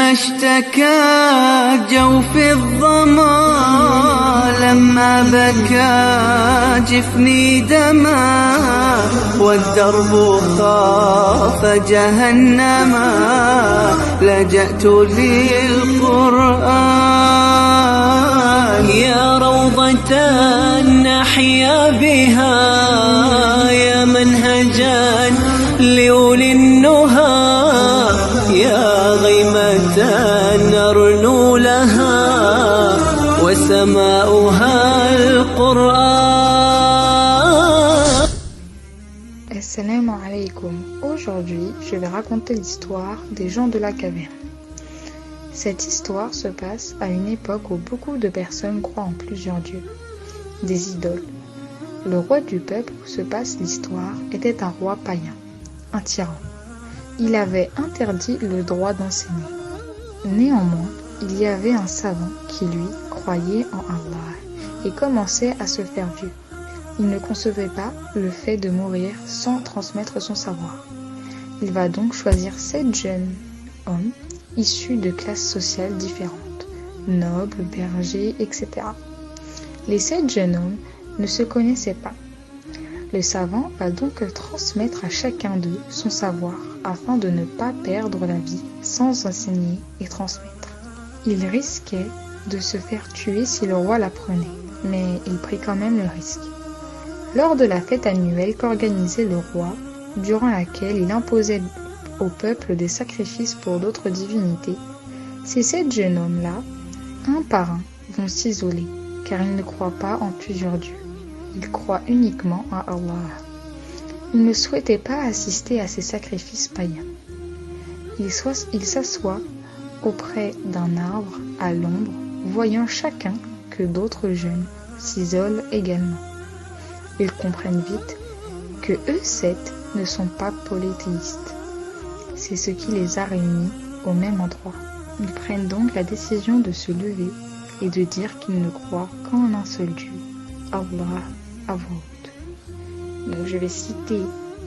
لما اشتكى جوف الظما لما بكى جفني دما والدرب خاف جهنما لجأت للقرآن يا روضة نحيا بها يا منهجا لأولي النهى يا غيمة نرنو لها وسماؤها القرآن. Assalamu alaikum. Aujourd'hui, je vais raconter l'histoire des gens de la caverne. Cette histoire se passe à une époque où beaucoup de personnes croient en plusieurs dieux, des idoles. Le roi du peuple où se passe l'histoire était un roi païen, un tyran. Il avait interdit le droit d'enseigner. Néanmoins, il y avait un savant qui, lui, croyait en Allah et commençait à se faire vieux. Il ne concevait pas le fait de mourir sans transmettre son savoir. Il va donc choisir 7 jeunes hommes issus de classes sociales différentes, nobles, bergers, etc. Les 7 jeunes hommes ne se connaissaient pas. Le savant va donc transmettre à chacun d'eux son savoir afin de ne pas perdre la vie sans enseigner et transmettre. Il risquait de se faire tuer si le roi l'apprenait, mais il prit quand même le risque. Lors de la fête annuelle qu'organisait le roi, durant laquelle il imposait au peuple des sacrifices pour d'autres divinités, ces 7 jeunes hommes-là, un par un, vont s'isoler, car ils ne croient pas en plusieurs dieux. Ils croient uniquement à Allah. Ils ne souhaitaient pas assister à ces sacrifices païens. Ils s'assoient auprès d'un arbre à l'ombre, voyant chacun que d'autres jeunes s'isolent également. Ils comprennent vite que eux 7 ne sont pas polythéistes. C'est ce qui les a réunis au même endroit. Ils prennent donc la décision de se lever et de dire qu'ils ne croient qu'en un seul Dieu, Allah, à voix haute. Donc je vais citer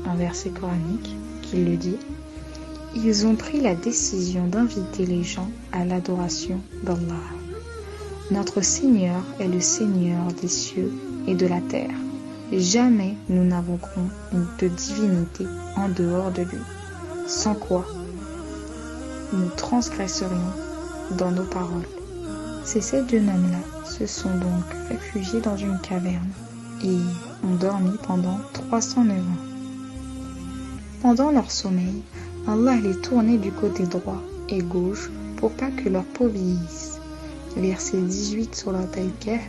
un verset coranique qui le dit. Ils ont pris la décision d'inviter les gens à l'adoration d'Allah. Notre Seigneur est le Seigneur des cieux et de la terre. Jamais nous n'invoquerons de divinité en dehors de lui, sans quoi nous transgresserions dans nos paroles. Ces 7 jeunes hommes-là se sont donc réfugiés dans une caverne et ont dormi pendant 309 ans. Pendant leur sommeil, Allah les tournait du côté droit et gauche pour pas que leur peau vieillisse. Verset 18 sur la Al-Kahf.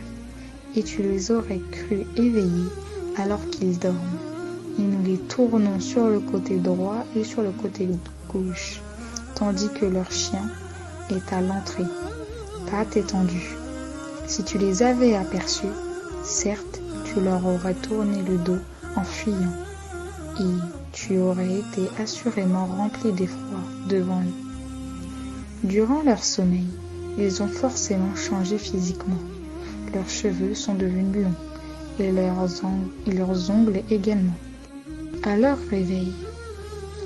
Et tu les aurais cru éveillés alors qu'ils dorment. Et nous les tournons sur le côté droit et sur le côté gauche, tandis que leur chien est à l'entrée, pattes étendues. Si tu les avais aperçus, certes, tu leur aurais tourné le dos en fuyant, et tu aurais été assurément rempli d'effroi devant eux. Durant leur sommeil, ils ont forcément changé physiquement. Leurs cheveux sont devenus blonds, et leurs ongles également. À leur réveil,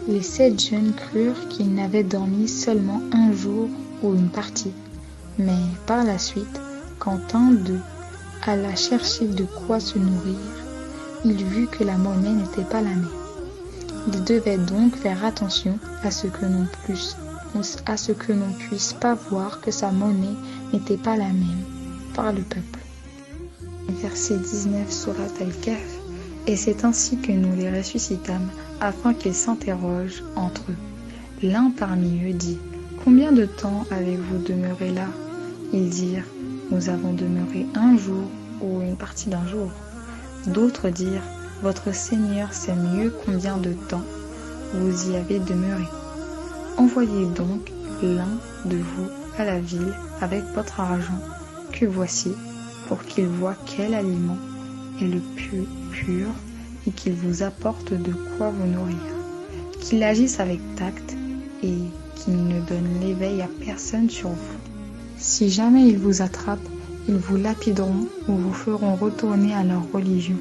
les 7 jeunes crurent qu'ils n'avaient dormi seulement un jour ou une partie. Mais par la suite, quand un d'eux alla chercher de quoi se nourrir, il vit que la monnaie n'était pas la même. Il devait donc faire attention à ce que l'on puisse pas voir que sa monnaie n'était pas la même par le peuple. Verset 19 surat Al-Kahf. Et c'est ainsi que nous les ressuscitâmes, afin qu'ils s'interrogent entre eux. L'un parmi eux dit, « Combien de temps avez-vous demeuré là ?» Ils dirent, « Nous avons demeuré un jour ou une partie d'un jour. » D'autres dirent, « Votre Seigneur sait mieux combien de temps vous y avez demeuré. Envoyez donc l'un de vous à la ville avec votre argent, que voici, pour qu'il voie quel aliment est le plus pur et qu'il vous apporte de quoi vous nourrir. Qu'il agisse avec tact et qu'il ne donne l'éveil à personne sur vous. Si jamais ils vous attrapent, ils vous lapideront ou vous feront retourner à leur religion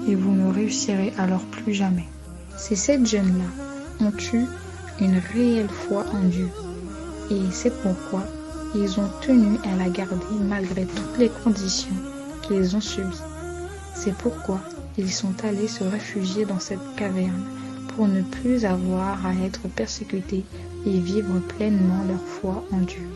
et vous ne réussirez alors plus jamais. » Ces 7 jeunes-là ont eu une réelle foi en Dieu. Et c'est pourquoi ils ont tenu à la garder malgré toutes les conditions qu'ils ont subies. C'est pourquoi ils sont allés se réfugier dans cette caverne pour ne plus avoir à être persécutés et vivre pleinement leur foi en Dieu.